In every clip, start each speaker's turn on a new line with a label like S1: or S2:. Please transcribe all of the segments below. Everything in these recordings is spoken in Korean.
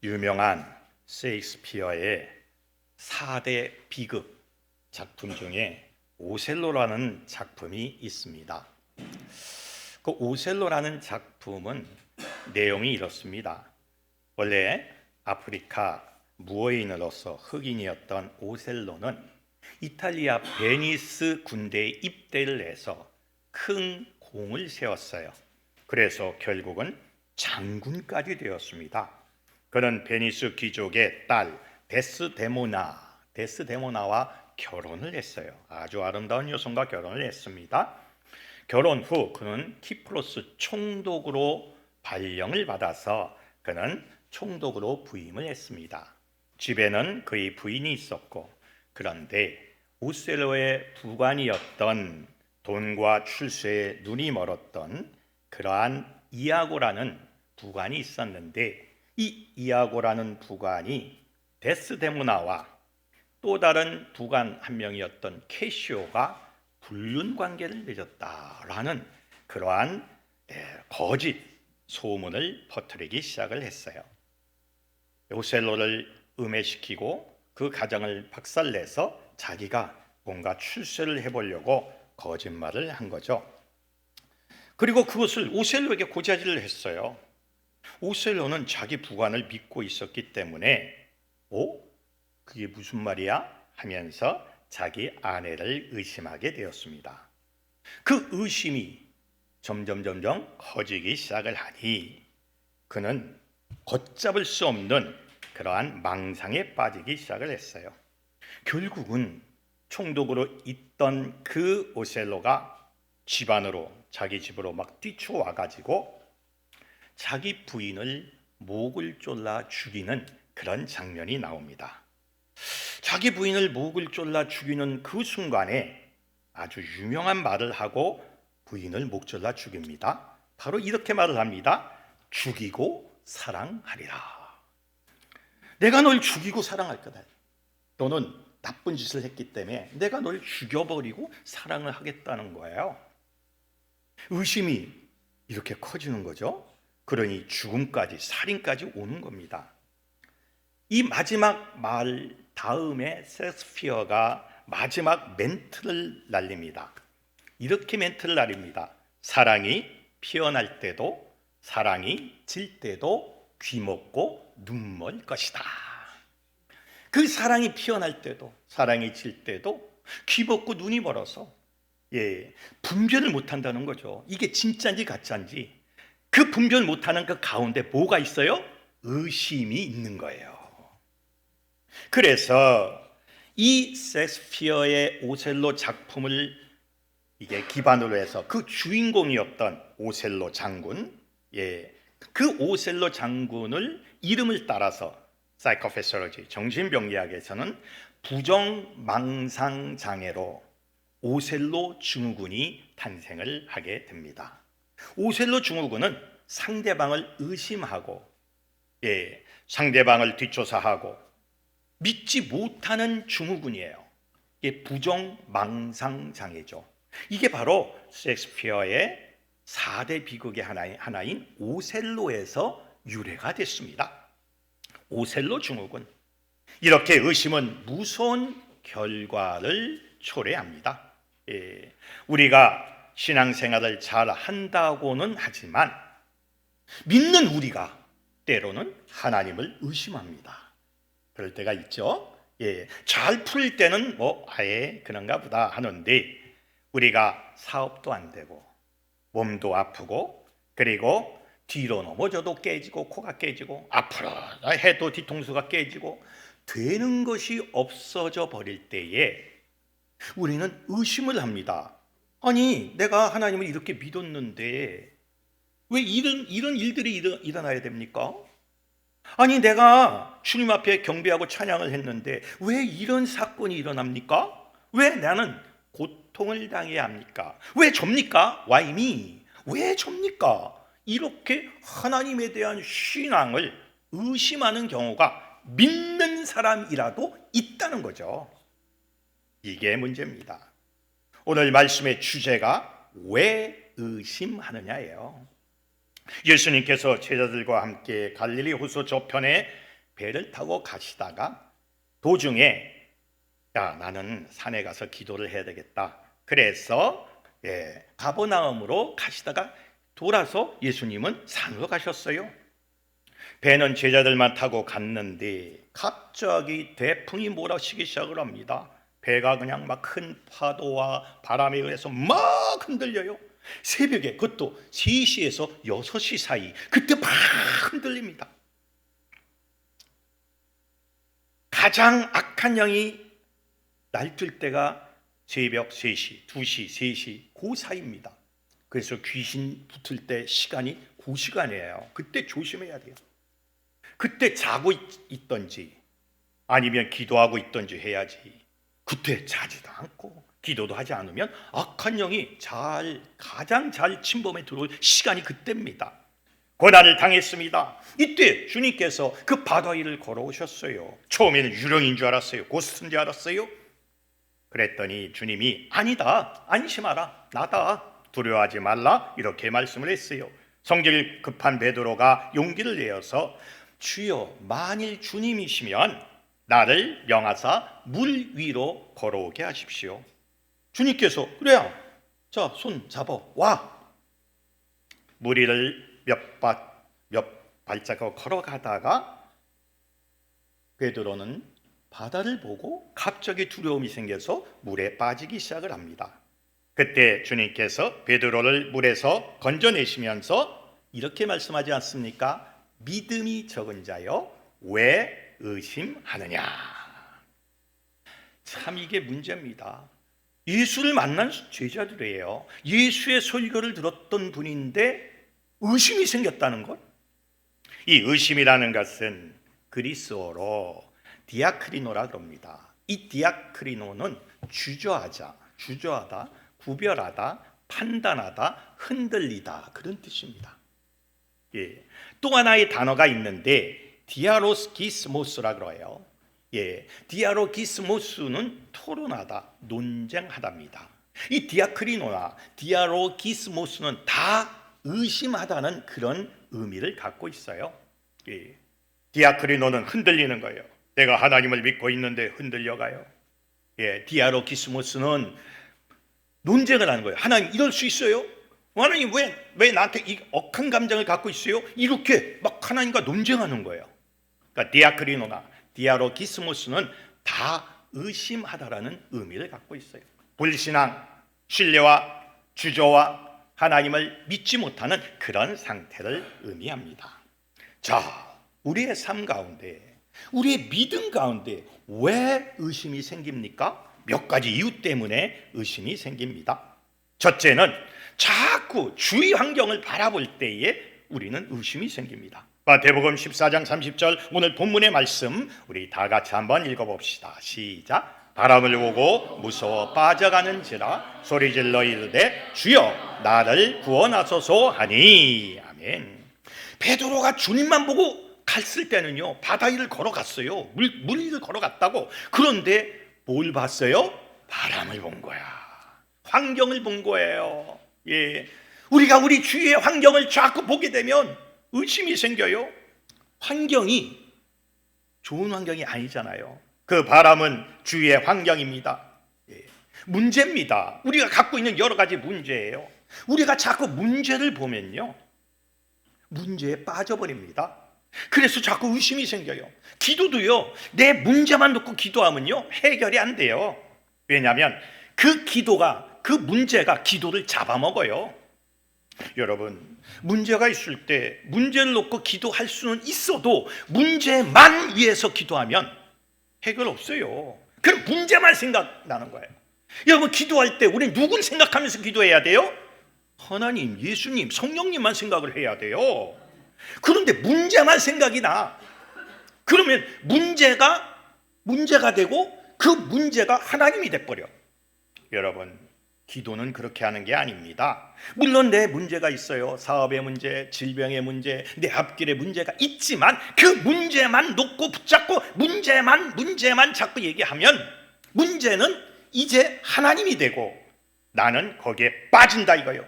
S1: 유명한 셰익스피어의 4대 비극 작품 중에 오셀로라는 작품이 있습니다. 그 오셀로라는 작품은 내용이 이렇습니다. 원래 아프리카 무어인으로서 흑인이었던 오셀로는 이탈리아 베니스 군대에 입대를 해서 큰 공을 세웠어요. 그래서 결국은 장군까지 되었습니다. 그는 베니스 귀족의 딸 데스데모나와 결혼을 했어요. 아주 아름다운 여성과 결혼을 했습니다. 결혼 후 그는 키프로스 총독으로 발령을 받아서 그는 총독으로 부임을 했습니다. 집에는 그의 부인이 있었고, 그런데 오셀로의 부관이었던 돈과 출세에 눈이 멀었던 그러한 이아고라는 부관이 있었는데, 이 이아고라는 부관이 데스데모나와 또 다른 부관 한 명이었던 캐시오가 불륜 관계를 맺었다라는 그러한 거짓 소문을 퍼뜨리기 시작을 했어요. 오셀로를 음해시키고 그 가정을 박살내서 자기가 뭔가 출세를 해보려고 거짓말을 한 거죠. 그리고 그것을 오셀로에게 고자질을 했어요. 오셀로는 자기 부관을 믿고 있었기 때문에 그게 무슨 말이야? 하면서 자기 아내를 의심하게 되었습니다. 그 의심이 점점 커지기 시작을 하니 그는 걷잡을 수 없는 그러한 망상에 빠지기 시작을 했어요. 결국은 총독으로 있던 그 오셀로가 자기 집으로 막 뛰쳐와 가지고 자기 부인을 목을 졸라 죽이는 그런 장면이 나옵니다. 자기 부인을 목을 졸라 죽이는 그 순간에 아주 유명한 말을 하고 부인을 목 졸라 죽입니다. 바로 이렇게 말을 합니다. 죽이고 사랑하리라. 내가 널 죽이고 사랑할 거다. 너는 나쁜 짓을 했기 때문에 내가 널 죽여버리고 사랑을 하겠다는 거예요. 의심이 이렇게 커지는 거죠. 그러니 죽음까지, 살인까지 오는 겁니다. 이 마지막 말 다음에 셰익스피어가 마지막 멘트를 날립니다. 이렇게 멘트를 날립니다. 사랑이 피어날 때도 사랑이 질 때도 귀먹고 눈멀 것이다. 그 사랑이 피어날 때도 사랑이 질 때도 귀먹고 눈이 멀어서 분별을 못한다는 거죠. 이게 진짜인지 가짜인지. 그 분별 못하는 그 가운데 뭐가 있어요? 의심이 있는 거예요. 그래서 이 셰익스피어의 오셀로 작품을 이게 기반으로 해서 그 주인공이었던 오셀로 장군, 그 오셀로 장군을 이름을 따라서 사이코패솔로지, 정신병리학에서는 부정망상 장애로 오셀로 증후군이 탄생을 하게 됩니다. 오셀로 증후군은 상대방을 의심하고 상대방을 뒷조사하고 믿지 못하는 증후군이에요. 이게 부정망상 장애죠. 이게 바로 셰익스피어의 4대 비극의 하나인 오셀로에서 유래가 됐습니다. 오셀로 증후군. 이렇게 의심은 무서운 결과를 초래합니다. 우리가 신앙생활을 잘 한다고는 하지만 믿는 우리가 때로는 하나님을 의심합니다. 그럴 때가 있죠. 잘 풀 때는 아예 그런가 보다 하는데 우리가 사업도 안 되고 몸도 아프고 그리고 뒤로 넘어져도 깨지고 코가 깨지고 앞으로 해도 뒤통수가 깨지고 되는 것이 없어져 버릴 때에 우리는 의심을 합니다. 아니 내가 하나님을 이렇게 믿었는데 왜 이런 일들이 일어나야 됩니까? 아니 내가 주님 앞에 경배하고 찬양을 했는데 왜 이런 사건이 일어납니까? 왜 나는 고통을 당해야 합니까? 왜 접니까? Why me? 왜 접니까? 이렇게 하나님에 대한 신앙을 의심하는 경우가 믿는 사람이라도 있다는 거죠. 이게 문제입니다. 오늘 말씀의 주제가 왜 의심하느냐예요. 예수님께서 제자들과 함께 갈릴리 호수 저편에 배를 타고 가시다가 도중에 야, 나는 산에 가서 기도를 해야 되겠다. 그래서 가버나움으로 가시다가 돌아서 예수님은 산으로 가셨어요. 배는 제자들만 타고 갔는데 갑자기 대풍이 몰아치기 시작을 합니다. 배가 그냥 막 큰 파도와 바람에 의해서 막 흔들려요. 새벽에, 그것도 3시에서 6시 사이, 그때 막 흔들립니다. 가장 악한 영이 날뛸 때가 새벽 3시, 2시, 3시 그 사이입니다. 그래서 귀신 붙을 때 시간이 그 시간이에요. 그때 조심해야 돼요. 그때 자고 있던지 아니면 기도하고 있던지 해야지. 그때 자지도 않고 기도도 하지 않으면 악한 영이 가장 잘 침범에 들어올 시간이 그때입니다. 고난을 당했습니다. 이때 주님께서 그 바다 위를 걸어오셨어요. 처음에는 유령인 줄 알았어요. 고스트인 줄 알았어요. 그랬더니 주님이 아니다, 안심하라, 나다, 두려워하지 말라, 이렇게 말씀을 했어요. 성질 급한 베드로가 용기를 내어서 주여, 만일 주님이시면 나를 명하사 물 위로 걸어오게 하십시오. 주님께서 그래야, 자, 손 잡아 와. 물 위를 몇 발자국 걸어가다가 베드로는 바다를 보고 갑자기 두려움이 생겨서 물에 빠지기 시작을 합니다. 그때 주님께서 베드로를 물에서 건져내시면서 이렇게 말씀하지 않습니까? 믿음이 적은 자여, 왜 의심하느냐. 참 이게 문제입니다. 예수를 만난 제자들이에요. 예수의 설교를 들었던 분인데 의심이 생겼다는 것. 이 의심이라는 것은 그리스어로 디아크리노라 그럽니다. 이 디아크리노는 주저하다, 구별하다, 판단하다, 흔들리다, 그런 뜻입니다. 또 하나의 단어가 있는데 디아로기스모스라 그래요. 디아로기스모스는 토론하다, 논쟁하다입니다. 이 디아크리노나 디아로기스모스는 다 의심하다는 그런 의미를 갖고 있어요. 디아크리노는 흔들리는 거예요. 내가 하나님을 믿고 있는데 흔들려가요. 디아로기스모스는 논쟁을 하는 거예요. 하나님 이럴 수 있어요? 하나님 왜 나한테 이 억한 감정을 갖고 있어요? 이렇게 막 하나님과 논쟁하는 거예요. 그러니까 디아크리노나 디아로기스모스는 다 의심하다라는 의미를 갖고 있어요. 불신앙, 신뢰와 주저와 하나님을 믿지 못하는 그런 상태를 의미합니다. 자, 우리의 삶 가운데, 우리의 믿음 가운데 왜 의심이 생깁니까? 몇 가지 이유 때문에 의심이 생깁니다. 첫째는 자꾸 주위 환경을 바라볼 때에 우리는 의심이 생깁니다. 마태복음 14장 30절 오늘 본문의 말씀 우리 다 같이 한번 읽어봅시다. 시작. 바람을 보고 무서워 빠져가는지라 소리질러 이르되 주여 나를 구원하소서 하니. 아멘. 베드로가 주님만 보고 갔을 때는요, 바다 위를 걸어갔어요. 물 위를 걸어갔다고. 그런데 뭘 봤어요? 바람을 본 거야. 환경을 본 거예요. 우리가 우리 주위의 환경을 자꾸 보게 되면 의심이 생겨요. 환경이 좋은 환경이 아니잖아요. 그 바람은 주위의 환경입니다. 문제입니다. 우리가 갖고 있는 여러 가지 문제예요. 우리가 자꾸 문제를 보면요, 문제에 빠져버립니다. 그래서 자꾸 의심이 생겨요. 기도도요, 내 문제만 놓고 기도하면요 해결이 안 돼요. 왜냐하면 그 문제가 기도를 잡아먹어요. 여러분, 문제가 있을 때 문제를 놓고 기도할 수는 있어도 문제만 위해서 기도하면 해결 없어요. 그럼 문제만 생각나는 거예요. 여러분, 기도할 때 우리 누군 생각하면서 기도해야 돼요? 하나님, 예수님, 성령님만 생각을 해야 돼요. 그런데 문제만 생각이 나. 그러면 문제가 되고 그 문제가 하나님이 돼버려. 여러분, 기도는 그렇게 하는 게 아닙니다. 물론 내 문제가 있어요. 사업의 문제, 질병의 문제, 내 앞길의 문제가 있지만 그 문제만 놓고 붙잡고 문제만 자꾸 얘기하면 문제는 이제 하나님이 되고 나는 거기에 빠진다 이거요.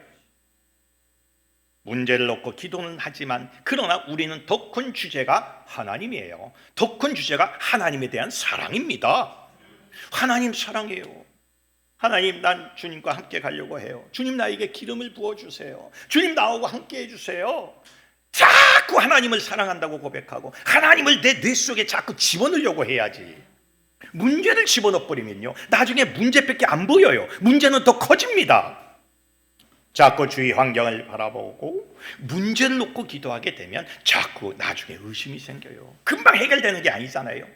S1: 문제를 놓고 기도는 하지만 그러나 우리는 더 큰 주제가 하나님이에요. 더 큰 주제가 하나님에 대한 사랑입니다. 하나님 사랑해요. 하나님, 난 주님과 함께 가려고 해요. 주님, 나에게 기름을 부어주세요. 주님, 나하고 함께 해주세요. 자꾸 하나님을 사랑한다고 고백하고 하나님을 내 뇌 속에 자꾸 집어넣으려고 해야지. 문제를 집어넣어버리면요, 나중에 문제밖에 안 보여요. 문제는 더 커집니다. 자꾸 주위 환경을 바라보고 문제를 놓고 기도하게 되면 자꾸 나중에 의심이 생겨요. 금방 해결되는 게 아니잖아요.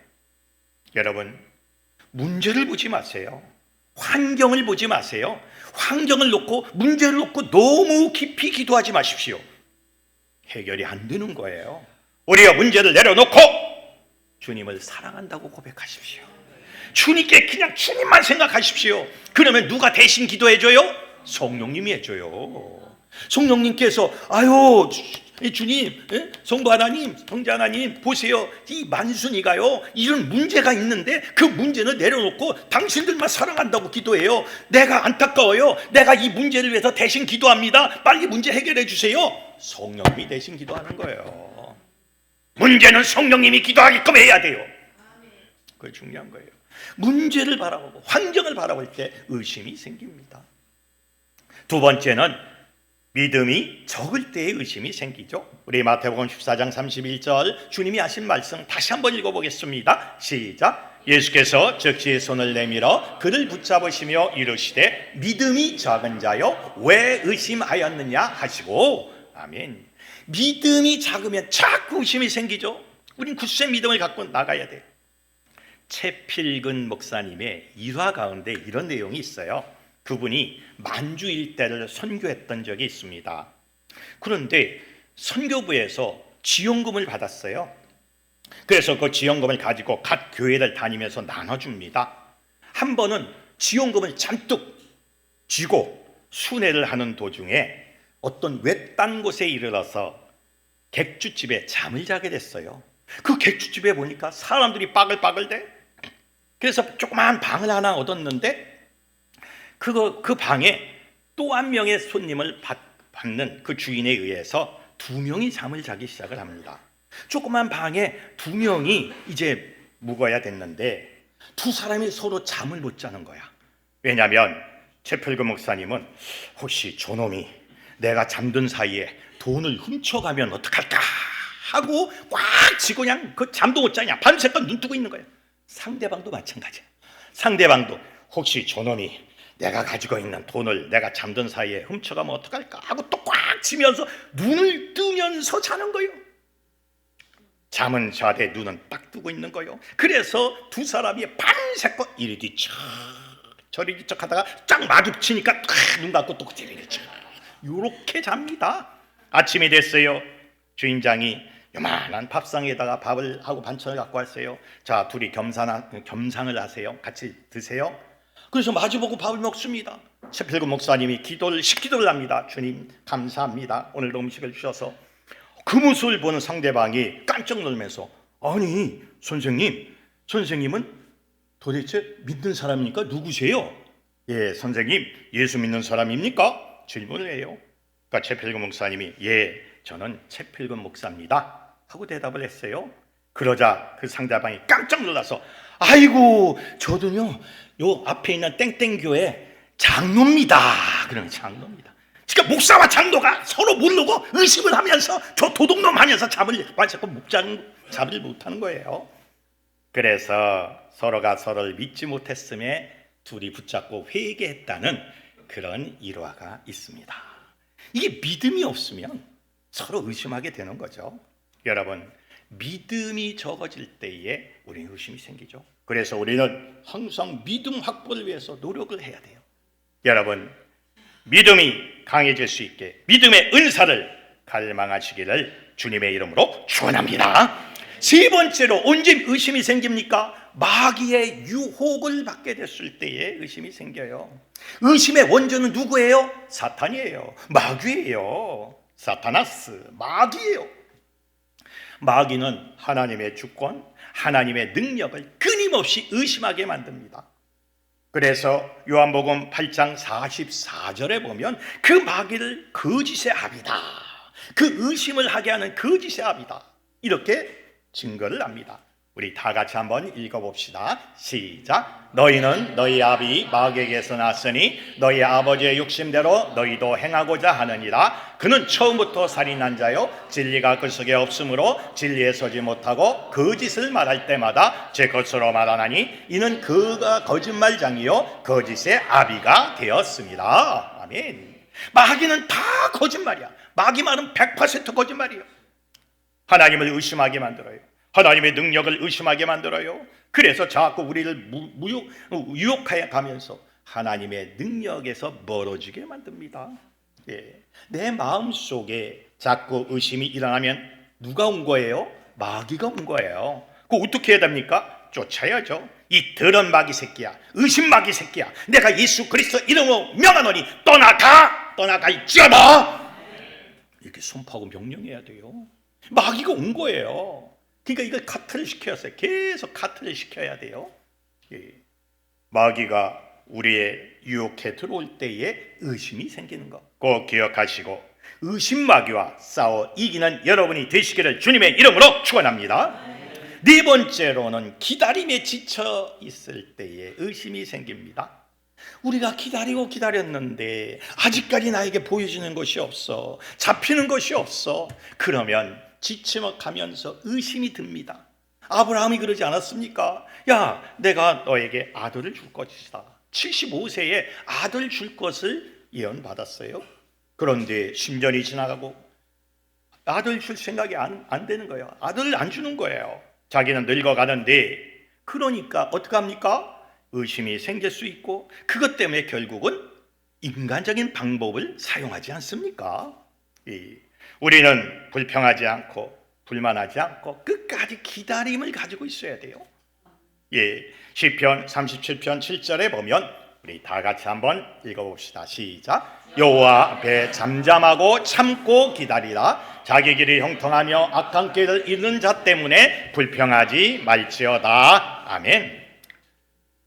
S1: 여러분, 문제를 보지 마세요. 환경을 보지 마세요. 환경을 놓고 문제를 놓고 너무 깊이 기도하지 마십시오. 해결이 안 되는 거예요. 우리가 문제를 내려놓고 주님을 사랑한다고 고백하십시오. 주님께 그냥 주님만 생각하십시오. 그러면 누가 대신 기도해줘요? 성령님이 해줘요. 성령님께서 아유 주님, 성부 하나님, 성자 하나님 보세요. 이 만순이가요 이런 문제가 있는데 그 문제는 내려놓고 당신들만 사랑한다고 기도해요. 내가 안타까워요. 내가 이 문제를 위해서 대신 기도합니다. 빨리 문제 해결해 주세요. 성령님이 대신 기도하는 거예요. 문제는 성령님이 기도하게끔 해야 돼요. 그게 중요한 거예요. 문제를 바라보고 환경을 바라볼 때 의심이 생깁니다. 두 번째는 믿음이 적을 때의 의심이 생기죠. 우리 마태복음 14장 31절 주님이 하신 말씀 다시 한번 읽어보겠습니다. 시작. 예수께서 적시의 손을 내밀어 그를 붙잡으시며 이르시되 믿음이 작은 자여 왜 의심하였느냐 하시고. 아멘. 믿음이 작으면 자꾸 의심이 생기죠. 우린 굳세 믿음을 갖고 나가야 돼요. 채필근 목사님의 일화 가운데 이런 내용이 있어요. 그분이 만주 일대를 선교했던 적이 있습니다. 그런데 선교부에서 지원금을 받았어요. 그래서 그 지원금을 가지고 각 교회를 다니면서 나눠줍니다. 한 번은 지원금을 잔뜩 쥐고 순회를 하는 도중에 어떤 외딴 곳에 이르러서 객주집에 잠을 자게 됐어요. 그 객주집에 보니까 사람들이 빠글빠글대. 그래서 조그마한 방을 하나 얻었는데 그 방에 또 한 명의 손님을 받는 그 주인에 의해서 두 명이 잠을 자기 시작을 합니다. 조그만 방에 두 명이 이제 묵어야 됐는데 두 사람이 서로 잠을 못 자는 거야. 왜냐하면 채필근 목사님은 혹시 저놈이 내가 잠든 사이에 돈을 훔쳐가면 어떡할까 하고 꽉 쥐고 그냥 그 잠도 못 자냐 밤새껏 눈 뜨고 있는 거야. 상대방도 마찬가지야. 상대방도 혹시 저놈이 내가 가지고 있는 돈을 내가 잠든 사이에 훔쳐가면 어떡할까 하고 또 꽉 쥐면서 눈을 뜨면서 자는 거예요. 잠은 자되 눈은 딱 뜨고 있는 거예요. 그래서 두 사람이 밤새껏 이리 뒤척 저리 뒤척 하다가 쫙 마주치니까 눈 감고 또 이리 뒤척 요렇게 잡니다. 아침이 됐어요. 주인장이 요만한 밥상에다가 밥을 하고 반찬을 갖고 왔어요. 자, 둘이 겸상을 하세요. 같이 드세요. 그래서 마주보고 밥을 먹습니다. 채필근 목사님이 식기도를 합니다. 주님 감사합니다. 오늘도 음식을 주셔서. 그 모습을 보는 상대방이 깜짝 놀면서 아니 선생님은 도대체 믿는 사람입니까? 누구세요? 예, 선생님 예수 믿는 사람입니까? 질문을 해요. 그러니까 채필근 목사님이 예, 저는 채필근 목사입니다 하고 대답을 했어요. 그러자 그 상대방이 깜짝 놀라서 아이고 저도요 요 앞에 있는 땡땡교회 장로입니다. 그러면 장로입니다. 그러니까 목사와 장로가 서로 모르고 의심을 하면서 저 도둑놈 하면서 잠을 못하는 거예요. 그래서 서로가 서로를 믿지 못했음에 둘이 붙잡고 회개했다는 그런 일화가 있습니다. 이게 믿음이 없으면 서로 의심하게 되는 거죠. 여러분, 믿음이 적어질 때에 우리는 의심이 생기죠. 그래서 우리는 항상 믿음 확보를 위해서 노력을 해야 돼요. 여러분, 믿음이 강해질 수 있게 믿음의 은사를 갈망하시기를 주님의 이름으로 축원합니다. 세 번째로 언제 의심이 생깁니까? 마귀의 유혹을 받게 됐을 때에 의심이 생겨요. 의심의 원조는 누구예요? 사탄이에요. 마귀예요. 사타나스, 마귀예요. 마귀는 하나님의 주권, 하나님의 능력을 끊임없이 의심하게 만듭니다. 그래서 요한복음 8장 44절에 보면 그 마귀를 거짓의 아비다 그 의심을 하게 하는 거짓의 아비다. 이렇게 증거를 합니다. 우리 다 같이 한번 읽어봅시다. 시작. 너희는 너희 아비 마귀에게서 났으니 너희 아버지의 욕심대로 너희도 행하고자 하느니라. 그는 처음부터 살인한 자요 진리가 그 속에 없으므로 진리에 서지 못하고 거짓을 말할 때마다 제 것으로 말하나니 이는 그가 거짓말장이요 거짓의 아비가 되었습니다. 아멘. 마귀는 다 거짓말이야. 마귀 말은 100% 거짓말이에요. 하나님을 의심하게 만들어요. 하나님의 능력을 의심하게 만들어요. 그래서 자꾸 우리를 유혹하여 가면서 하나님의 능력에서 멀어지게 만듭니다. 예. 내 마음속에 자꾸 의심이 일어나면 누가 온 거예요? 마귀가 온 거예요. 그거 어떻게 해야 됩니까? 쫓아야죠. 이 더러운 마귀 새끼야, 의심 마귀 새끼야, 내가 예수 그리스도 이름으로 명하노니 떠나갈지어다. 이렇게 선포하고 명령해야 돼요. 마귀가 온 거예요. 그러니까 이걸 카트를 시켜야 계속 카트를 시켜야 돼요. 예. 마귀가 우리의 유혹에 들어올 때에 의심이 생기는 거 꼭 기억하시고 의심 마귀와 싸워 이기는 여러분이 되시기를 주님의 이름으로 축원합니다. 네 번째로는 기다림에 지쳐 있을 때에 의심이 생깁니다. 우리가 기다리고 기다렸는데 아직까지 나에게 보여지는 것이 없어, 잡히는 것이 없어. 그러면 지쳐가면서 의심이 듭니다. 아브라함이 그러지 않았습니까? 야, 내가 너에게 아들을 줄 것이다. 75세에 아들 줄 것을 예언받았어요. 그런데 10년이 지나가고 아들 줄 생각이 안 되는 거예요. 아들을 안 주는 거예요. 자기는 늙어가는데. 그러니까 어떡합니까? 의심이 생길 수 있고 그것 때문에 결국은 인간적인 방법을 사용하지 않습니까? 우리는 불평하지 않고 불만하지 않고 끝까지 기다림을 가지고 있어야 돼요. 시편 37편 7절에 보면 우리 다 같이 한번 읽어봅시다. 시작. 여호와 앞에 잠잠하고 참고 기다리라. 자기 길이 형통하며 악한 길을 잃는 자 때문에 불평하지 말지어다. 아멘.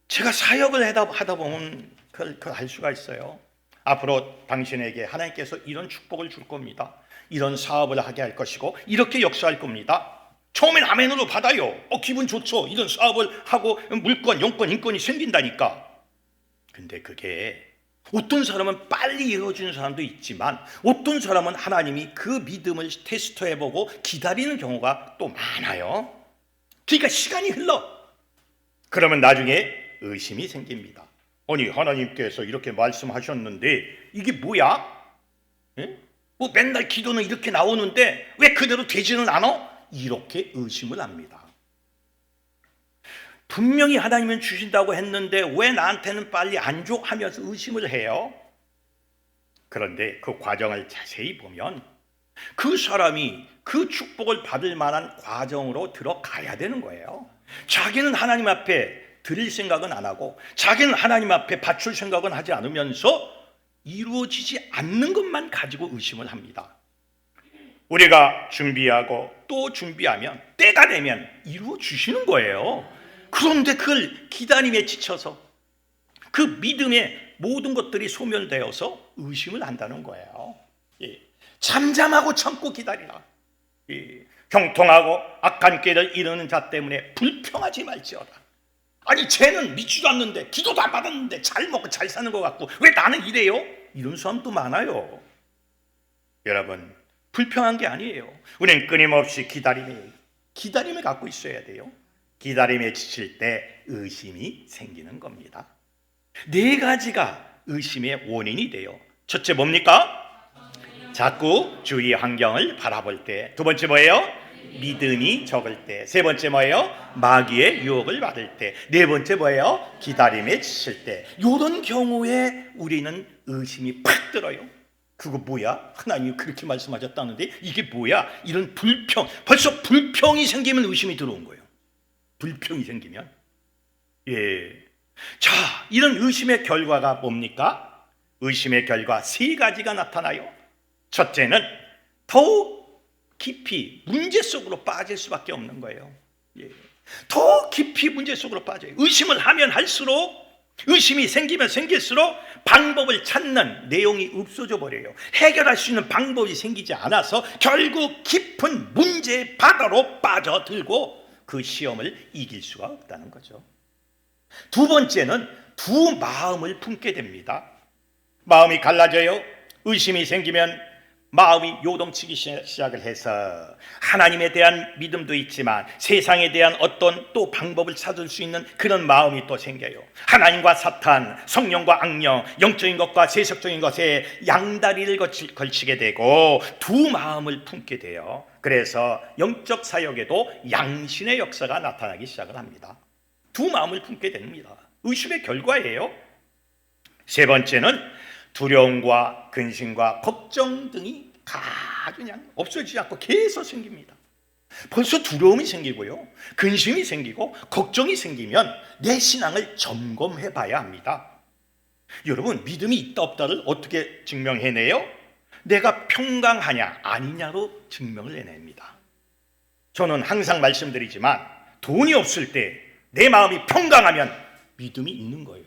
S1: 제가 사역을 하다 보면 그걸 알 수가 있어요. 앞으로 당신에게 하나님께서 이런 축복을 줄 겁니다. 이런 사업을 하게 할 것이고 이렇게 역사할 겁니다. 처음엔 아멘으로 받아요. 기분 좋죠. 이런 사업을 하고 물권, 용권, 인권이 생긴다니까. 근데 그게 어떤 사람은 빨리 이루어지는 사람도 있지만 어떤 사람은 하나님이 그 믿음을 테스트해보고 기다리는 경우가 또 많아요. 그러니까 시간이 흘러. 그러면 나중에 의심이 생깁니다. 아니, 하나님께서 이렇게 말씀하셨는데 이게 뭐야? 뭐 맨날 기도는 이렇게 나오는데 왜 그대로 되지는 않아? 이렇게 의심을 합니다. 분명히 하나님은 주신다고 했는데 왜 나한테는 빨리 안 줘? 하면서 의심을 해요. 그런데 그 과정을 자세히 보면 그 사람이 그 축복을 받을 만한 과정으로 들어가야 되는 거예요. 자기는 하나님 앞에 드릴 생각은 안 하고 자기는 하나님 앞에 바칠 생각은 하지 않으면서 이루어지지 않는 것만 가지고 의심을 합니다. 우리가 준비하고 또 준비하면 때가 되면 이루어 주시는 거예요. 그런데 그걸 기다림에 지쳐서 그 믿음의 모든 것들이 소멸되어서 의심을 한다는 거예요. 잠잠하고 참고 기다리라. 형통하고 악한 길을 이루는 자 때문에 불평하지 말지어다. 아니, 쟤는 믿지도 않는데 기도도 안 받았는데 잘 먹고 잘 사는 것 같고 왜 나는 이래요? 이런 사람도 많아요. 여러분, 불평한 게 아니에요. 우리는 끊임없이 기다림을 갖고 있어야 돼요. 기다림에 지칠 때 의심이 생기는 겁니다. 4가지가 의심의 원인이 돼요. 첫째 뭡니까? 자꾸 주위 환경을 바라볼 때. 두 번째 뭐예요? 믿음이 적을 때. 세 번째 뭐예요? 마귀의 유혹을 받을 때. 네 번째 뭐예요? 기다림에 지칠 때. 이런 경우에 우리는 의심이 팍 들어요. 그거 뭐야? 하나님이 그렇게 말씀하셨다는데 이게 뭐야? 이런 불평. 벌써 불평이 생기면 의심이 들어온 거예요. 불평이 생기면. 자, 이런 의심의 결과가 뭡니까? 의심의 결과 3가지가 나타나요. 첫째는 더욱 깊이 문제 속으로 빠질 수밖에 없는 거예요. 더 깊이 문제 속으로 빠져요. 의심을 하면 할수록 의심이 생기면 생길수록 방법을 찾는 내용이 없어져 버려요. 해결할 수 있는 방법이 생기지 않아서 결국 깊은 문제의 바다로 빠져들고 그 시험을 이길 수가 없다는 거죠. 두 번째는 두 마음을 품게 됩니다. 마음이 갈라져요. 의심이 생기면 마음이 요동치기 시작을 해서 하나님에 대한 믿음도 있지만 세상에 대한 어떤 또 방법을 찾을 수 있는 그런 마음이 또 생겨요. 하나님과 사탄, 성령과 악령, 영적인 것과 세속적인 것에 양다리를 걸치게 되고 두 마음을 품게 돼요. 그래서 영적 사역에도 양신의 역사가 나타나기 시작을 합니다. 두 마음을 품게 됩니다. 의심의 결과예요. 세 번째는 두려움과 근심과 걱정 등이 아주 그냥 없어지지 않고 계속 생깁니다. 벌써 두려움이 생기고요, 근심이 생기고 걱정이 생기면 내 신앙을 점검해 봐야 합니다. 여러분, 믿음이 있다 없다를 어떻게 증명해내요? 내가 평강하냐 아니냐로 증명을 해냅니다. 저는 항상 말씀드리지만 돈이 없을 때 내 마음이 평강하면 믿음이 있는 거예요.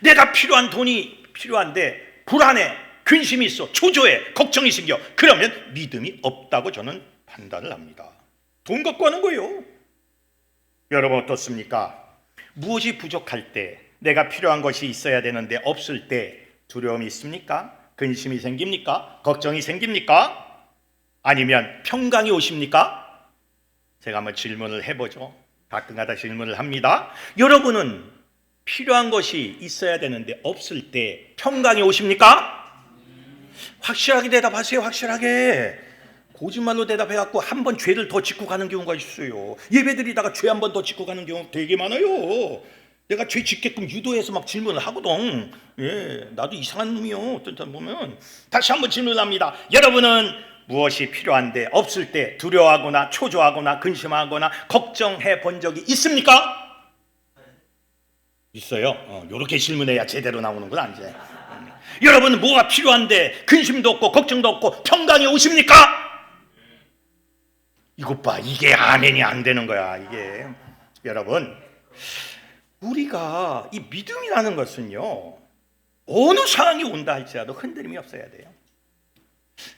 S1: 내가 필요한 돈이 필요한데 불안해, 근심이 있어, 초조해, 걱정이 생겨, 그러면 믿음이 없다고 저는 판단을 합니다. 돈 갖고 하는 거예요. 여러분 어떻습니까? 무엇이 부족할 때, 내가 필요한 것이 있어야 되는데 없을 때 두려움이 있습니까? 근심이 생깁니까? 걱정이 생깁니까? 아니면 평강이 오십니까? 제가 한번 질문을 해보죠. 가끔가다 질문을 합니다. 여러분은 필요한 것이 있어야 되는데 없을 때 평강이 오십니까? 확실하게 대답하세요. 확실하게. 거짓말로 대답해갖고 한 번 죄를 더 짓고 가는 경우가 있어요. 예배드리다가 죄 한 번 더 짓고 가는 경우 되게 많아요. 내가 죄 짓게끔 유도해서 막 질문을 하거든. 나도 이상한 놈이요. 어떤 사람 보면. 다시 한번 질문합니다. 여러분은 무엇이 필요한데 없을 때 두려워하거나 초조하거나 근심하거나 걱정해 본 적이 있습니까? 있어요. 이렇게 질문해야 제대로 나오는구나 이제. 여러분은 뭐가 필요한데 근심도 없고 걱정도 없고 평강이 오십니까? 이것 봐, 이게 아멘이 안 되는 거야. 이게 여러분, 우리가 이 믿음이라는 것은요, 어느 상황이 온다 할지라도 흔들림이 없어야 돼요.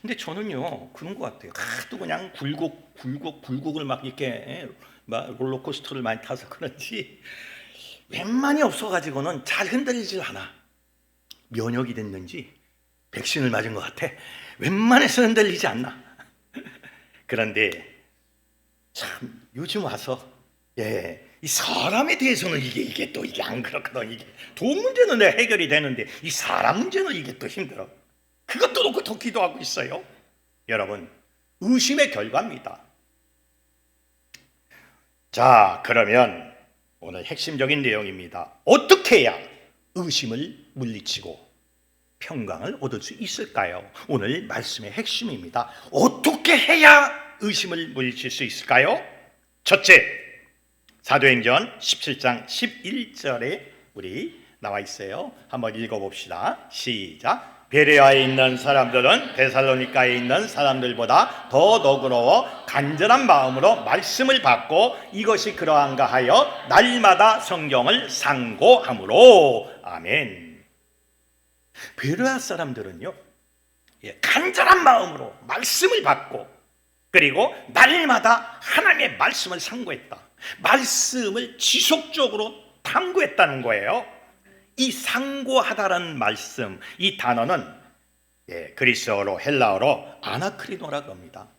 S1: 근데 저는요 그런 것 같아요. 또 그냥 굴곡을 막 이렇게 막 롤러코스터를 많이 타서 그런지 웬만히 없어가지고는 잘 흔들리질 않아. 면역이 됐는지 백신을 맞은 것 같아. 웬만해서 흔들리지 않나. 그런데 참 요즘 와서 이 사람에 대해서는 이게 또 이게 안 그렇거든. 이게 돈 문제는 내가 해결이 되는데 이 사람 문제는 이게 또 힘들어. 그것도 놓고 더 기도하고 있어요. 여러분, 의심의 결과입니다. 자, 그러면 오늘 핵심적인 내용입니다. 어떻게 해야 의심을 물리치고 평강을 얻을 수 있을까요? 오늘 말씀의 핵심입니다. 어떻게 해야 의심을 물리칠 수 있을까요? 첫째, 사도행전 17장 11절에 우리 나와 있어요. 한번 읽어봅시다. 시작. 베레아에 있는 사람들은 데살로니가에 있는 사람들보다 더 너그러워 간절한 마음으로 말씀을 받고 이것이 그러한가 하여 날마다 성경을 상고하므로. 아멘. 베레아 사람들은요, 간절한 마음으로 말씀을 받고 그리고 날마다 하나님의 말씀을 상고했다. 말씀을 지속적으로 탐구했다는 거예요. 이 상고하다라는 말씀, 이 단어는 그리스어로 헬라어로 아나크리노라고 합니다.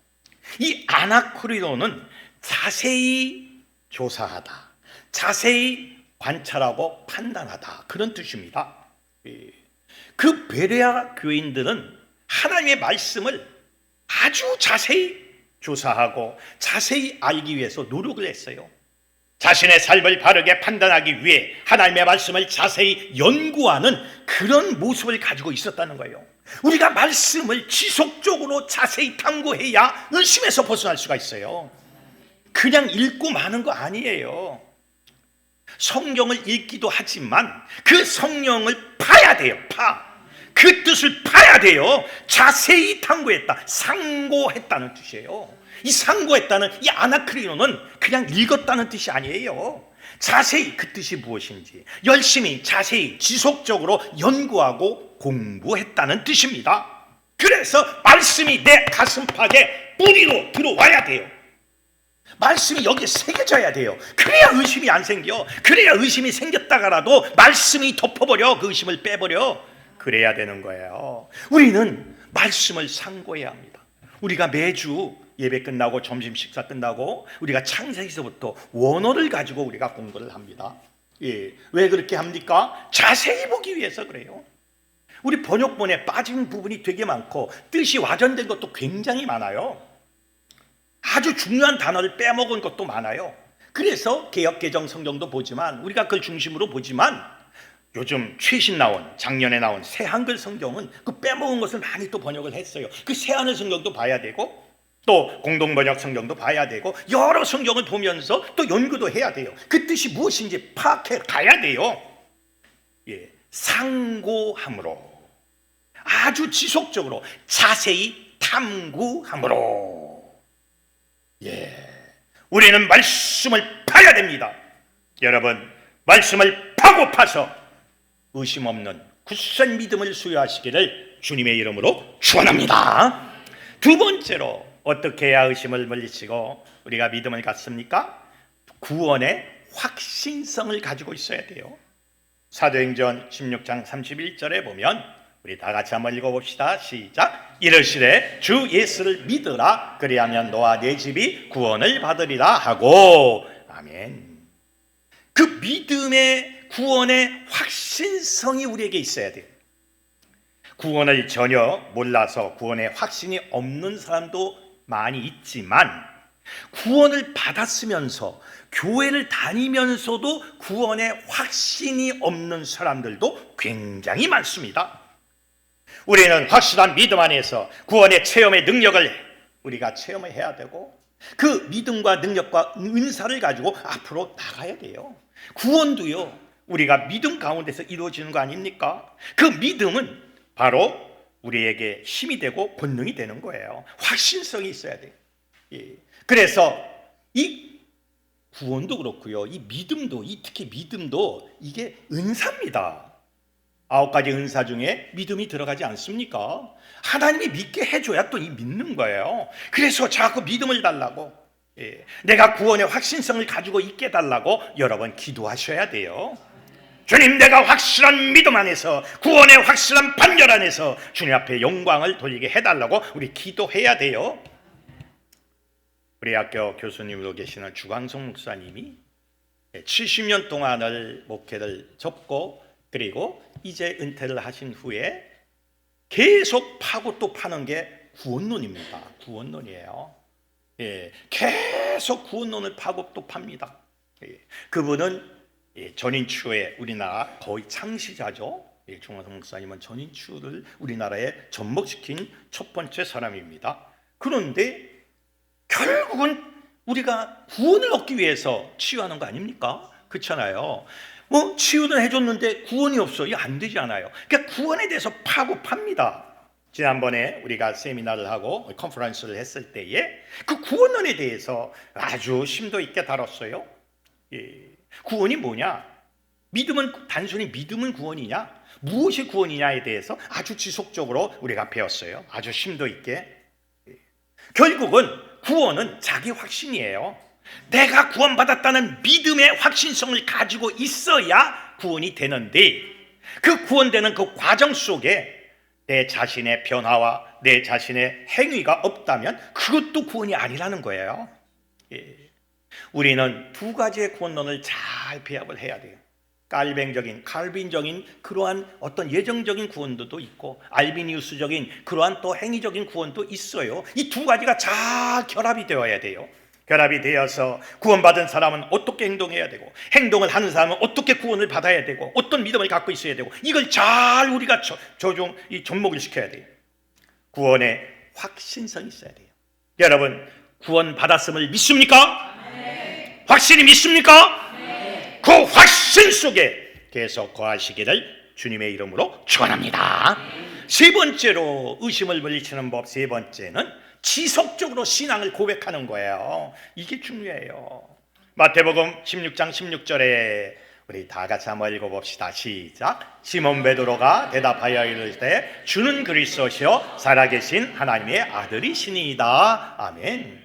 S1: 이 아나크리노는 자세히 조사하다, 자세히 관찰하고 판단하다, 그런 뜻입니다. 그 베레아 교인들은 하나님의 말씀을 아주 자세히 조사하고 자세히 알기 위해서 노력을 했어요. 자신의 삶을 바르게 판단하기 위해 하나님의 말씀을 자세히 연구하는 그런 모습을 가지고 있었다는 거예요. 우리가 말씀을 지속적으로 자세히 탐구해야 의심에서 벗어날 수가 있어요. 그냥 읽고 마는 거 아니에요. 성경을 읽기도 하지만 그 성령을 파야 돼요. 그 뜻을 파야 돼요. 자세히 탐구했다, 상고했다는 뜻이에요. 이 상고했다는 이 아나크리노는 그냥 읽었다는 뜻이 아니에요. 자세히 그 뜻이 무엇인지 열심히 자세히 지속적으로 연구하고 공부했다는 뜻입니다. 그래서 말씀이 내 가슴팍에 뿌리로 들어와야 돼요. 말씀이 여기에 새겨져야 돼요. 그래야 의심이 안 생겨. 그래야 의심이 생겼다가라도 말씀이 덮어버려. 그 의심을 빼버려. 그래야 되는 거예요. 우리는 말씀을 상고해야 합니다. 우리가 매주 예배 끝나고 점심 식사 끝나고 우리가 창세기서부터 원어를 가지고 우리가 공부를 합니다. 예. 왜 그렇게 합니까? 자세히 보기 위해서 그래요. 우리 번역본에 빠진 부분이 되게 많고 뜻이 와전된 것도 굉장히 많아요. 아주 중요한 단어를 빼먹은 것도 많아요. 그래서 개역개정 성경도 보지만 우리가 그걸 중심으로 보지만 요즘 최신 나온 작년에 나온 새 한글 성경은 그 빼먹은 것을 많이 또 번역을 했어요. 그 새 한글 성경도 봐야 되고 또 공동번역 성경도 봐야 되고 여러 성경을 보면서 또 연구도 해야 돼요. 그 뜻이 무엇인지 파악해 가야 돼요. 예, 상고함으로 아주 지속적으로 자세히 탐구함으로 우리는 말씀을 파야 됩니다. 여러분, 말씀을 파고 파서 의심 없는 굳센 믿음을 수여하시기를 주님의 이름으로 축원합니다. 두 번째로 어떻게 해야 의심을 물리치고 우리가 믿음을 갖습니까? 구원의 확신성을 가지고 있어야 돼요. 사도행전 16장 31절에 보면 우리 다 같이 한번 읽어봅시다. 시작. 이르시되 주 예수를 믿으라. 그리하면 너와 네 집이 구원을 받으리라 하고. 아멘. 그 믿음의 구원의 확신성이 우리에게 있어야 돼요. 구원을 전혀 몰라서 구원의 확신이 없는 사람도 많이 있지만 구원을 받았으면서 교회를 다니면서도 구원의 확신이 없는 사람들도 굉장히 많습니다. 우리는 확실한 믿음 안에서 구원의 체험의 능력을 우리가 체험을 해야 되고 그 믿음과 능력과 은사를 가지고 앞으로 나가야 돼요. 구원도요, 우리가 믿음 가운데서 이루어지는 거 아닙니까? 그 믿음은 바로 우리에게 힘이 되고 본능이 되는 거예요. 확신성이 있어야 돼요. 그래서 이 구원도 그렇고요, 이 믿음도, 특히 믿음도 이게 은사입니다. 9가지 은사 중에 믿음이 들어가지 않습니까? 하나님이 믿게 해줘야 또 이 믿는 거예요. 그래서 자꾸 믿음을 달라고, 내가 구원의 확신성을 가지고 있게 해달라고 여러 번 기도하셔야 돼요. 주님, 내가 확실한 믿음 안에서 구원의 확실한 판결 안에서 주님 앞에 영광을 돌리게 해달라고 우리 기도해야 돼요. 우리 학교 교수님으로 계시는 주광성 목사님이 70년 동안을 목회를 접고 그리고 이제 은퇴를 하신 후에 계속 파고 또 파는 게 구원론입니다. 구원론이에요. 계속 구원론을 파고 또 팝니다. 그분은 전인추의 우리나라 거의 창시자죠. 주광성 목사님은 전인추를 우리나라에 접목시킨 첫 번째 사람입니다. 그런데 결국은 우리가 구원을 얻기 위해서 치유하는 거 아닙니까? 그렇잖아요. 뭐 치유는 해줬는데 구원이 없어. 이거 안 되지 않아요. 그러니까 구원에 대해서 파고 팝니다. 지난번에 우리가 세미나를 하고 컨퍼런스를 했을 때에 그 구원론에 대해서 아주 심도 있게 다뤘어요. 구원이 뭐냐? 믿음은 단순히 믿음은 구원이냐? 무엇이 구원이냐에 대해서 아주 지속적으로 우리가 배웠어요. 아주 심도 있게. 결국은 구원은 자기 확신이에요. 내가 구원받았다는 믿음의 확신성을 가지고 있어야 구원이 되는데 그 구원되는 그 과정 속에 내 자신의 변화와 내 자신의 행위가 없다면 그것도 구원이 아니라는 거예요. 우리는 두 가지의 구원론을 잘 배합을 해야 돼요. 칼빈적인 그러한 어떤 예정적인 구원도 있고 알비니우스적인 그러한 또 행위적인 구원도 있어요. 이 두 가지가 잘 결합이 되어야 돼요. 결합이 되어서 구원받은 사람은 어떻게 행동해야 되고 행동을 하는 사람은 어떻게 구원을 받아야 되고 어떤 믿음을 갖고 있어야 되고 이걸 잘 우리가 접목을 시켜야 돼요. 구원의 확신성이 있어야 돼요. 여러분, 구원 받았음을 믿습니까? 네. 확실히 믿습니까? 네. 그 확신 속에 계속 거하시기를 주님의 이름으로 축원합니다. 세 번째로 의심을 물리치는 법, 세 번째는 지속적으로 신앙을 고백하는 거예요. 이게 중요해요. 마태복음 16장 16절에 우리 다 같이 한번 읽어봅시다. 시작. 시몬 베드로가 대답하여 이르되 주는 그리스도시요 살아계신 하나님의 아들이시니이다. 아멘.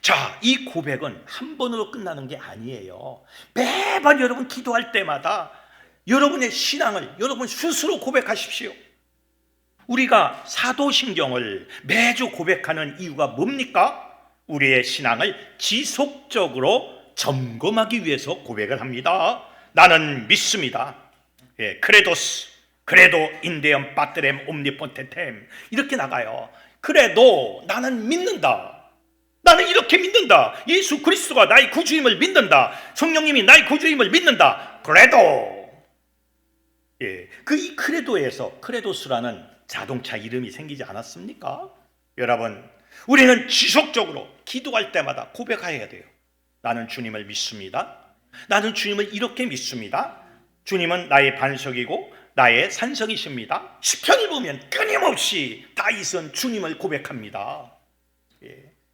S1: 자, 이 고백은 한 번으로 끝나는 게 아니에요. 매번 여러분 기도할 때마다 여러분의 신앙을 여러분 스스로 고백하십시오. 우리가 사도신경을 매주 고백하는 이유가 뭡니까? 우리의 신앙을 지속적으로 점검하기 위해서 고백을 합니다. 나는 믿습니다. 크레도스, 크레도 인데엄 빠트렘 옴니포텐템 이렇게 나가요. 그래도 나는 믿는다. 나는 이렇게 믿는다. 예수 그리스도가 나의 구주임을 믿는다. 성령님이 나의 구주임을 믿는다. 그래도 이 크레도에서 크레도스라는 자동차 이름이 생기지 않았습니까? 여러분, 우리는 지속적으로 기도할 때마다 고백해야 돼요. 나는 주님을 믿습니다. 나는 주님을 이렇게 믿습니다. 주님은 나의 반석이고 나의 산성이십니다. 시편을 보면 끊임없이 다윗은 주님을 고백합니다.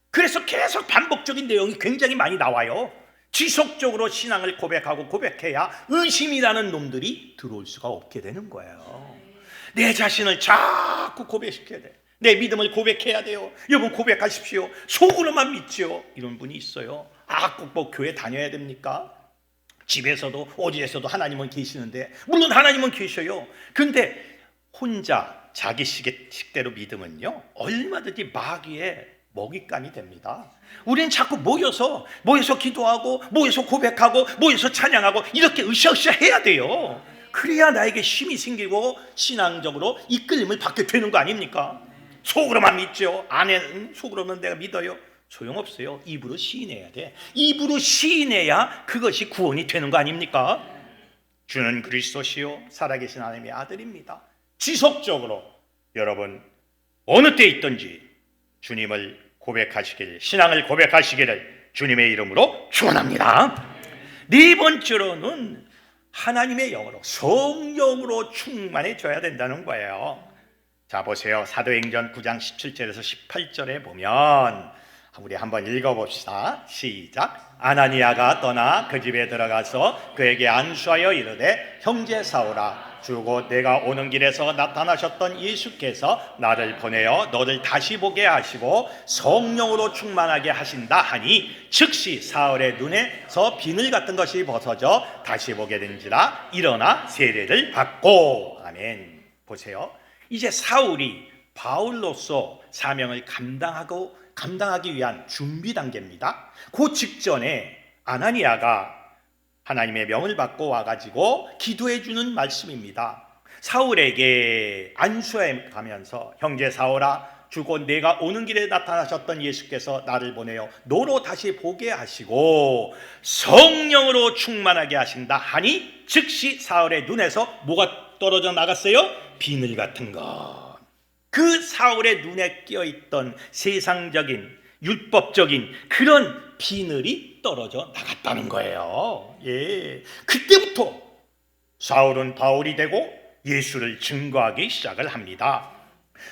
S1: 그래서 계속 반복적인 내용이 굉장히 많이 나와요. 지속적으로 신앙을 고백하고 고백해야 의심이라는 놈들이 들어올 수가 없게 되는 거예요. 내 자신을 자꾸 고백시켜야 돼. 내 믿음을 고백해야 돼요. 여러분 고백하십시오. 속으로만 믿지요. 이런 분이 있어요. 꼭 뭐 교회 다녀야 됩니까? 집에서도 어디에서도 하나님은 계시는데, 물론 하나님은 계셔요. 근데 혼자 자기 식대로 믿으면요 얼마든지 마귀의 먹잇감이 됩니다. 우리는 자꾸 모여서 기도하고 모여서 고백하고 모여서 찬양하고 이렇게 으쌰으쌰 해야 돼요. 그래야 나에게 힘이 생기고 신앙적으로 이끌림을 받게 되는 거 아닙니까? 속으로만 믿죠. 안에는 속으로는 내가 믿어요. 소용없어요. 입으로 시인해야 돼. 입으로 시인해야 그것이 구원이 되는 거 아닙니까? 주는 그리스도시요 살아계신 하나님의 아들입니다. 지속적으로 여러분 어느 때 있든지 주님을 고백하시기를, 신앙을 고백하시기를 주님의 이름으로 축원합니다. 네 번째로는 하나님의 영으로, 성령으로 충만해져야 된다는 거예요. 자, 보세요. 사도행전 9장 17절에서 18절에 보면 우리 한번 읽어봅시다. 시작. 아나니아가 떠나 그 집에 들어가서 그에게 안수하여 이르되 형제 사울아, 주고 내가 오는 길에서 나타나셨던 예수께서 나를 보내어 너를 다시 보게 하시고 성령으로 충만하게 하신다 하니 즉시 사울의 눈에서 비늘 같은 것이 벗어져 다시 보게 된지라 일어나 세례를 받고. 아멘. 보세요. 이제 사울이 바울로서 사명을 감당하기 위한 준비 단계입니다. 그 직전에 아나니아가 하나님의 명을 받고 와가지고 기도해 주는 말씀입니다. 사울에게 안수해 가면서 형제 사울아, 주고 내가 오는 길에 나타나셨던 예수께서 나를 보내어 너로 다시 보게 하시고 성령으로 충만하게 하신다 하니 즉시 사울의 눈에서 뭐가 떨어져 나갔어요? 비늘 같은 것. 그 사울의 눈에 끼어있던 세상적인 율법적인 그런 비늘이 떨어져 나갔다는 거예요. 그때부터 사울은 바울이 되고 예수를 증거하기 시작을 합니다.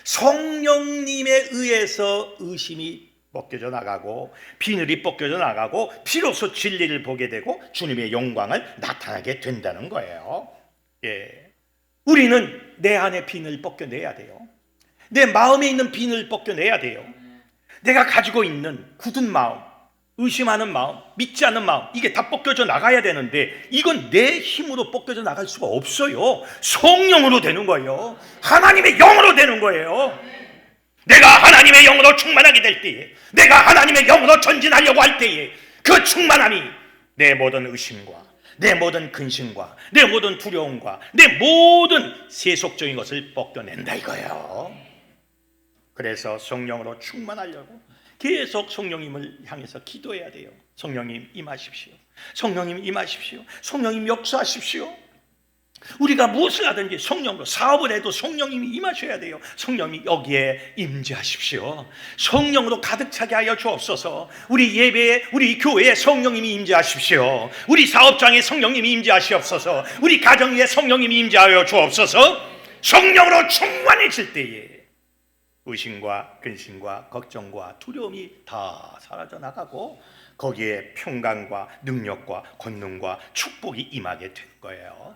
S1: 성령님에 의해서 의심이 벗겨져 나가고 비늘이 벗겨져 나가고 비로소 진리를 보게 되고 주님의 영광을 나타나게 된다는 거예요. 우리는 내 안에 비늘 벗겨내야 돼요. 내 마음에 있는 비늘 벗겨내야 돼요. 내가 가지고 있는 굳은 마음, 의심하는 마음, 믿지 않는 마음, 이게 다 벗겨져 나가야 되는데 이건 내 힘으로 벗겨져 나갈 수가 없어요. 성령으로 되는 거예요. 하나님의 영으로 되는 거예요. 내가 하나님의 영으로 충만하게 될 때에, 내가 하나님의 영으로 전진하려고 할 때에 그 충만함이 내 모든 의심과 내 모든 근심과 내 모든 두려움과 내 모든 세속적인 것을 벗겨낸다 이거예요. 그래서 성령으로 충만하려고 계속 성령님을 향해서 기도해야 돼요. 성령님 임하십시오. 성령님 임하십시오. 성령님 역사하십시오. 우리가 무엇을 하든지 성령으로, 사업을 해도 성령님이 임하셔야 돼요. 성령님이 여기에 임재하십시오. 성령으로 가득 차게 하여 주옵소서. 우리 예배에, 우리 교회에 성령님이 임재하십시오. 우리 사업장에 성령님이 임재하시옵소서. 우리 가정 위에 성령님이 임재하여 주옵소서. 성령으로 충만해질 때에 의심과 근심과 걱정과 두려움이 다 사라져 나가고 거기에 평강과 능력과 권능과 축복이 임하게 된 거예요.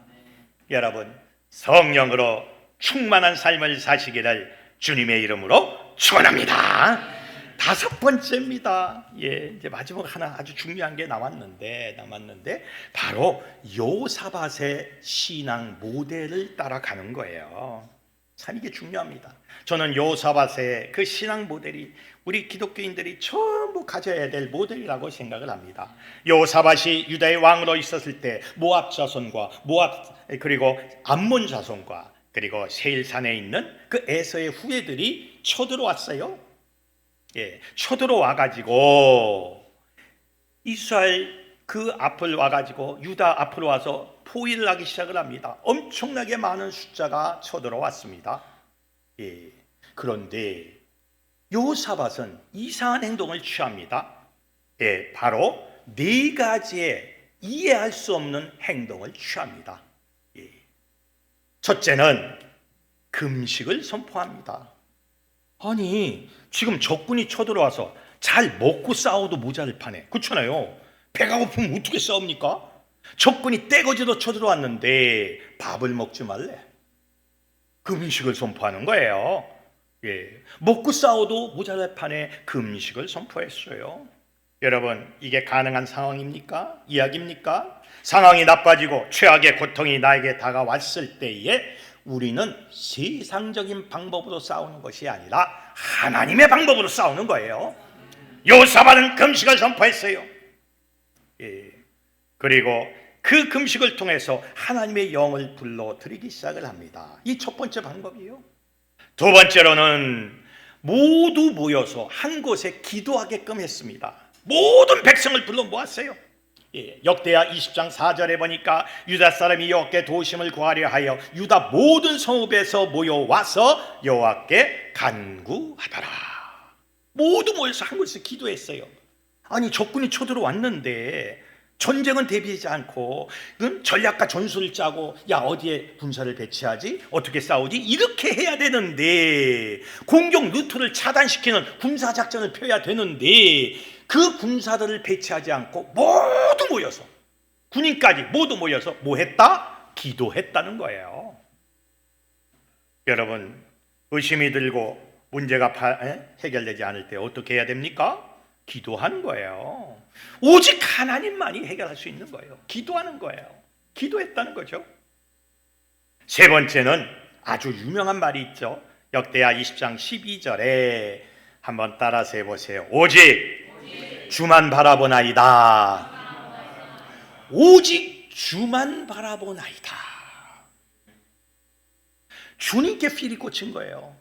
S1: 여러분, 성령으로 충만한 삶을 사시기를 주님의 이름으로 축원합니다. 다섯 번째입니다. 이제 마지막 하나 아주 중요한 게 남았는데 바로 요사밧의 신앙 모델을 따라가는 거예요. 참 이게 중요합니다. 저는 요사밧의 그 신앙 모델이 우리 기독교인들이 전부 가져야 될 모델이라고 생각을 합니다. 요사밧이 유다의 왕으로 있었을 때 모압 자손과 그리고 암몬 자손과 그리고 세일산에 있는 그 에서의 후예들이 쳐들어왔어요. 쳐들어와 가지고 이스라엘 그 앞을 와 가지고 유다 앞으로 와서 포위를 하기 시작을 합니다. 엄청나게 많은 숫자가 쳐들어왔습니다. 그런데 요사밧은 이상한 행동을 취합니다. 바로 네 가지의 이해할 수 없는 행동을 취합니다. 첫째는 금식을 선포합니다. 아니, 지금 적군이 쳐들어와서 잘 먹고 싸워도 모자를 파네. 그렇잖아요. 배가 고프면 어떻게 싸웁니까? 적군이 떼거지로 쳐들어왔는데 밥을 먹지 말래. 금식을 선포하는 거예요. 먹고 싸워도 모자랄 판에 금식을 선포했어요. 여러분, 이게 가능한 상황입니까? 이야기입니까? 상황이 나빠지고 최악의 고통이 나에게 다가왔을 때에 우리는 세상적인 방법으로 싸우는 것이 아니라 하나님의 방법으로 싸우는 거예요. 요사밧은 금식을 선포했어요. 그리고 그 금식을 통해서 하나님의 영을 불러들이기 시작을 합니다. 이 첫 번째 방법이에요. 두 번째로는 모두 모여서 한 곳에 기도하게끔 했습니다. 모든 백성을 불러 모았어요. 역대하 20장 4절에 보니까 유다 사람이 여호와께 도우심을 구하려 하여 유다 모든 성읍에서 모여와서 여호와께 간구하더라. 모두 모여서 한 곳에서 기도했어요. 아니, 적군이 쳐들어왔는데 전쟁은 대비하지 않고 전략과 전술을 짜고 어디에 군사를 배치하지? 어떻게 싸우지? 이렇게 해야 되는데 공격 루트를 차단시키는 군사작전을 펴야 되는데 그 군사들을 배치하지 않고 모두 모여서 군인까지 모두 모여서 뭐 했다? 기도했다는 거예요. 여러분, 의심이 들고 문제가 해결되지 않을 때 어떻게 해야 됩니까? 기도하는 거예요. 오직 하나님만이 해결할 수 있는 거예요. 기도하는 거예요. 기도했다는 거죠. 세 번째는 아주 유명한 말이 있죠. 역대하 20장 12절에 한번 따라서 해보세요. 오직 주만 바라보나이다. 오직 주만 바라보나이다. 주님께 필이 꽂힌 거예요.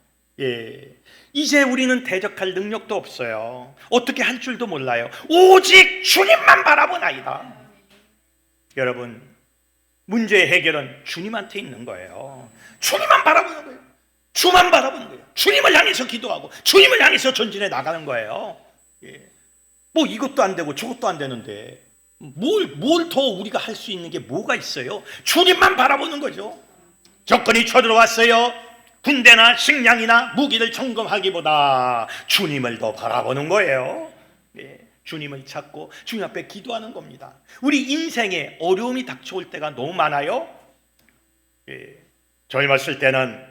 S1: 이제 우리는 대적할 능력도 없어요. 어떻게 할 줄도 몰라요. 오직 주님만 바라보나이다. 여러분, 문제의 해결은 주님한테 있는 거예요. 주님만 바라보는 거예요. 주만 바라보는 거예요. 주님을 향해서 기도하고 주님을 향해서 전진해 나가는 거예요. 뭐 이것도 안 되고 저것도 안 되는데 뭘 더 우리가 할 수 있는 게 뭐가 있어요? 주님만 바라보는 거죠. 적군이 쳐들어왔어요. 군대나 식량이나 무기를 점검하기보다 주님을 더 바라보는 거예요. 주님을 찾고 주님 앞에 기도하는 겁니다. 우리 인생에 어려움이 닥쳐올 때가 너무 많아요. 젊었을 때는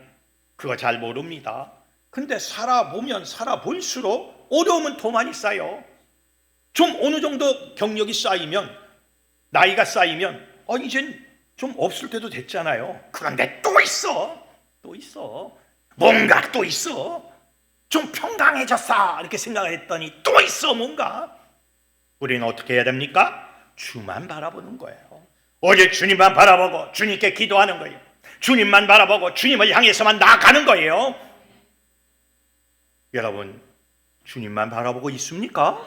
S1: 그거 잘 모릅니다. 근데 살아보면 살아볼수록 어려움은 더 많이 쌓여. 좀 어느 정도 경력이 쌓이면, 나이가 쌓이면 이젠 좀 없을 때도 됐잖아요. 그런데 또 있어. 뭔가 또 있어. 좀 평강해졌어 이렇게 생각을 했더니 또 있어 뭔가. 우리는 어떻게 해야 됩니까? 주만 바라보는 거예요. 오직 주님만 바라보고 주님께 기도하는 거예요. 주님만 바라보고 주님을 향해서만 나아가는 거예요. 여러분, 주님만 바라보고 있습니까?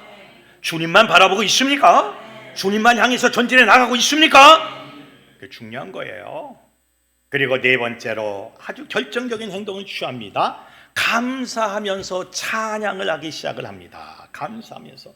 S1: 주님만 바라보고 있습니까? 주님만 향해서 전진해 나가고 있습니까? 그게 중요한 거예요. 그리고 네 번째로 아주 결정적인 행동을 취합니다. 감사하면서 찬양을 하기 시작을 합니다. 감사하면서.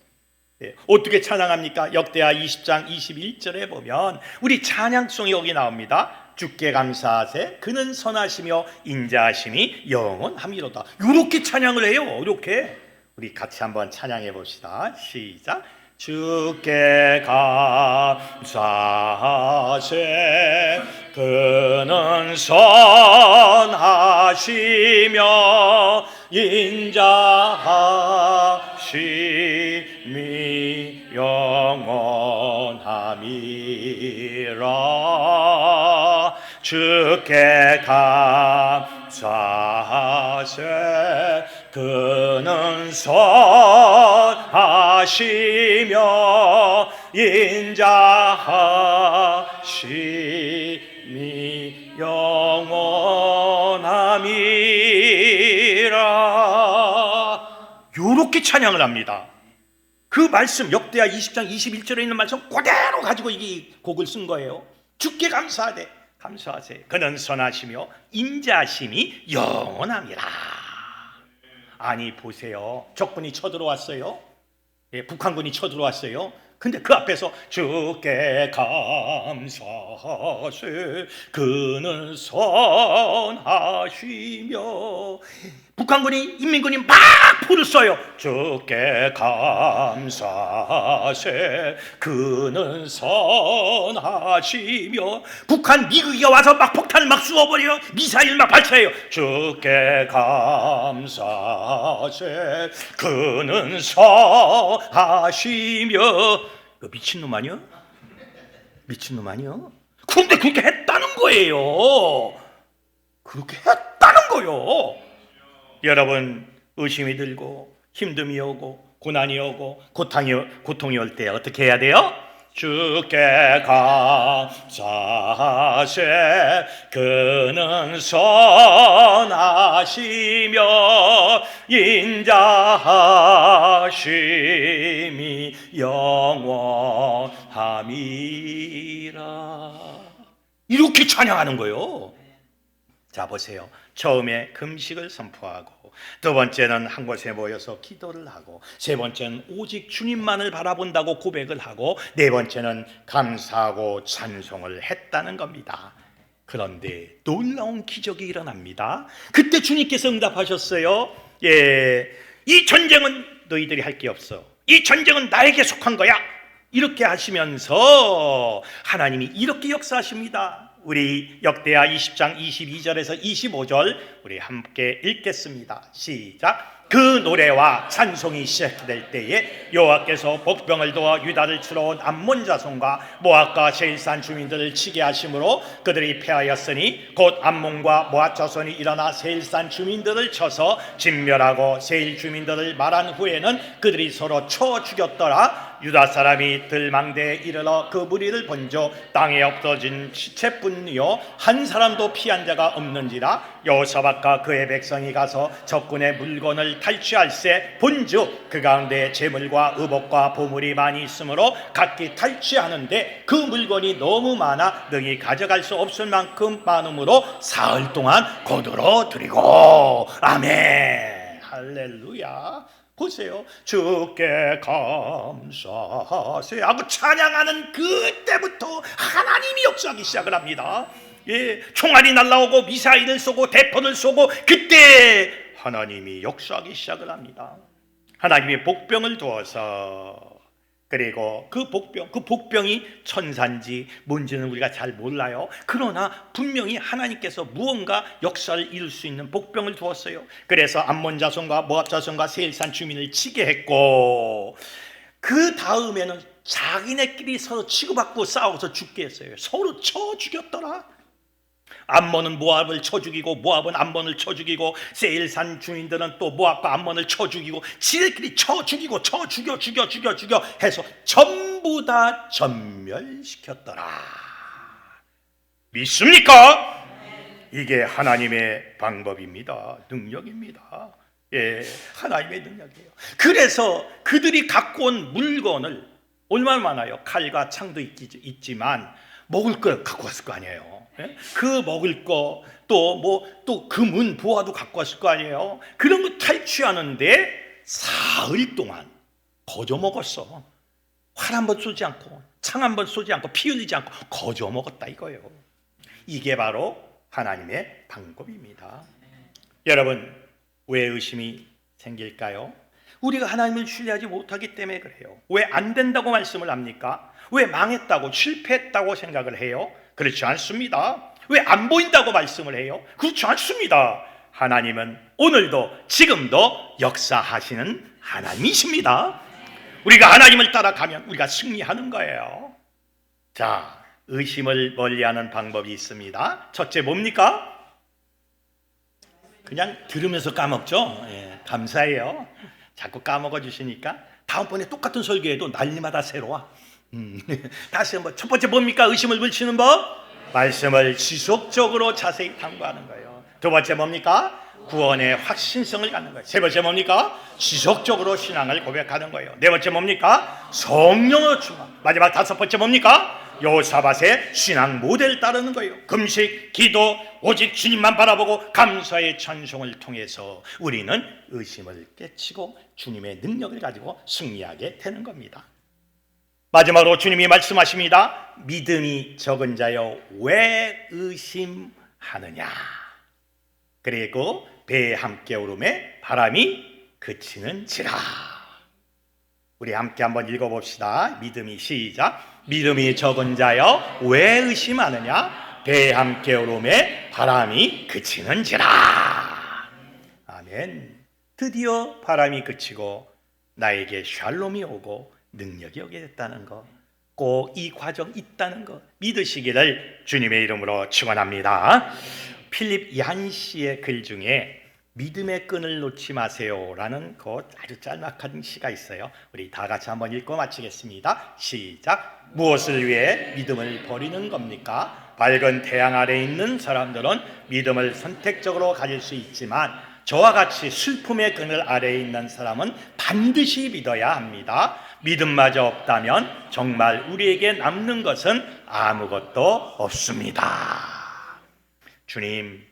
S1: 어떻게 찬양합니까? 역대하 20장 21절에 보면 우리 찬양송이 여기 나옵니다. 주께 감사하세 그는 선하시며 인자하심이 영원함이로다. 이렇게 찬양을 해요. 이렇게 우리 같이 한번 찬양해 봅시다. 시작. 주께 감사하세 그는 선하시며 인자하심이 영원함이라. 주께 감사하세 그는 선하시며 인자하심이 영원함이라. 요렇게 찬양을 합니다. 그 말씀 역대하 20장 21절에 있는 말씀 그대로 가지고 이 곡을 쓴 거예요. 주께 감사하되 감사하세 그는 선하시며 인자하심이 영원함이라. 아니 보세요. 적군이 쳐들어왔어요. 예, 북한군이 쳐들어왔어요. 근데 그 앞에서 주께 감사하세 그는 선하시며, 북한군이 인민군이 막 불을 쏘요. 주께 감사하세 그는 선하시며, 북한 미국이 와서 막 폭탄을 막 쏘아버려요. 미사일 막 발사해요. 주께 감사하세 그는 선하시며. 미친놈 아니야? 미친놈 아니야? 근데 그렇게 했다는 거예요. 그렇게 했다는 거요. 여러분, 의심이 들고 힘듦이 오고 고난이 오고 고통이 올 때 어떻게 해야 돼요? 주께 감사하세 그는 선하시며 인자하심이 영원함이라. 이렇게 찬양하는 거예요. 자 보세요. 처음에 금식을 선포하고, 두 번째는 한 곳에 모여서 기도를 하고, 세 번째는 오직 주님만을 바라본다고 고백을 하고, 네 번째는 감사하고 찬송을 했다는 겁니다. 그런데 놀라운 기적이 일어납니다. 그때 주님께서 응답하셨어요. 예, 이 전쟁은 너희들이 할 게 없어. 이 전쟁은 나에게 속한 거야. 이렇게 하시면서 하나님이 이렇게 역사하십니다. 우리 역대하 20장 22절에서 25절 우리 함께 읽겠습니다. 시작. 그 노래와 찬송이 시작될 때에 여호와께서 복병을 도와 유다를 치러 온 암몬 자손과 모압과 세일산 주민들을 치게 하심으로 그들이 패하였으니 곧 암몬과 모압 자손이 일어나 세일산 주민들을 쳐서 진멸하고 세일 주민들을 말한 후에는 그들이 서로 쳐 죽였더라. 유다 사람이 들망대에 이르러 그 무리를 본즉 땅에 엎어진 시체뿐이요 한 사람도 피한 자가 없는지라. 여호사밧과 그의 백성이 가서 적군의 물건을 탈취할세 본즉 그 가운데 재물과 의복과 보물이 많이 있으므로 각기 탈취하는데 그 물건이 너무 많아 능히 가져갈 수 없을 만큼 많으므로 사흘 동안 거두어들이고. 아멘. 할렐루야. 보세요. 주께 감사하세 하고 찬양하는 그때부터 하나님이 역사하기 시작을 합니다. 예, 총알이 날라오고 미사일을 쏘고 대포를 쏘고 그때 하나님이 역사하기 시작을 합니다. 하나님이 복병을 두어서, 그리고 그 복병이 천사인지 뭔지는 우리가 잘 몰라요. 그러나 분명히 하나님께서 무언가 역사를 이룰 수 있는 복병을 두었어요. 그래서 암몬 자손과 모압 자손과 세일산 주민을 치게 했고, 그 다음에는 자기네끼리 서로 치고받고 싸워서 죽게 했어요. 서로 쳐 죽였더라. 암몬은 모압을 쳐 죽이고 모압은 암몬을 쳐 죽이고 세일산 주민들은 또 모압과 암몬을 쳐 죽이고 지들끼리 쳐 죽이고 쳐 죽여 해서 전부 다 전멸시켰더라. 믿습니까? 이게 하나님의 방법입니다. 능력입니다. 예, 하나님의 능력이에요. 그래서 그들이 갖고 온 물건을 얼마나 많아요. 칼과 창도 있지만 먹을 걸 갖고 왔을 거 아니에요. 그 먹을 거, 또 금은 보화도 갖고 왔을 거 아니에요. 그런 거 탈취하는데 사흘 동안 거저 먹었어. 활 한 번 쏘지 않고 창 한 번 쏘지 않고 피 흘리지 않고 거저 먹었다 이거예요. 이게 바로 하나님의 방법입니다. 여러분, 왜 의심이 생길까요? 우리가 하나님을 신뢰하지 못하기 때문에 그래요. 왜 안 된다고 말씀을 합니까? 왜 망했다고 실패했다고 생각을 해요? 그렇지 않습니다. 왜 안 보인다고 말씀을 해요? 그렇지 않습니다. 하나님은 오늘도 지금도 역사하시는 하나님이십니다. 우리가 하나님을 따라가면 우리가 승리하는 거예요. 자, 의심을 멀리하는 방법이 있습니다. 첫째 뭡니까? 그냥 들으면서 까먹죠. 예, 감사해요. 자꾸 까먹어 주시니까 다음번에 똑같은 설교에도 날마다 새로워. 다시 한번 첫 번째 뭡니까? 의심을 물리치는 법? 말씀을 지속적으로 자세히 탐구하는 거예요. 두 번째 뭡니까? 구원의 확신성을 갖는 거예요. 세 번째 뭡니까? 지속적으로 신앙을 고백하는 거예요. 네 번째 뭡니까? 성령의 충만. 마지막 다섯 번째 뭡니까? 요사밧의 신앙 모델을 따르는 거예요. 금식, 기도, 오직 주님만 바라보고 감사의 찬송을 통해서 우리는 의심을 깨치고 주님의 능력을 가지고 승리하게 되는 겁니다. 마지막으로 주님이 말씀하십니다. 믿음이 적은 자여 왜 의심하느냐. 그리고 배에 함께 오름에 바람이 그치는지라. 우리 함께 한번 읽어봅시다. 믿음이 시작. 믿음이 적은 자여 왜 의심하느냐. 배에 함께 오름에 바람이 그치는지라. 아멘. 드디어 바람이 그치고 나에게 샬롬이 오고 능력이 오게 됐다는 것, 꼭 이 과정 있다는 것 믿으시기를 주님의 이름으로 축원합니다. 필립 얀 씨의 글 중에 믿음의 끈을 놓지 마세요라는 그 아주 짤막한 시가 있어요. 우리 다 같이 한번 읽고 마치겠습니다. 시작. 무엇을 위해 믿음을 버리는 겁니까? 밝은 태양 아래에 있는 사람들은 믿음을 선택적으로 가질 수 있지만 저와 같이 슬픔의 그늘 아래에 있는 사람은 반드시 믿어야 합니다. 믿음마저 없다면 정말 우리에게 남는 것은 아무것도 없습니다. 주님,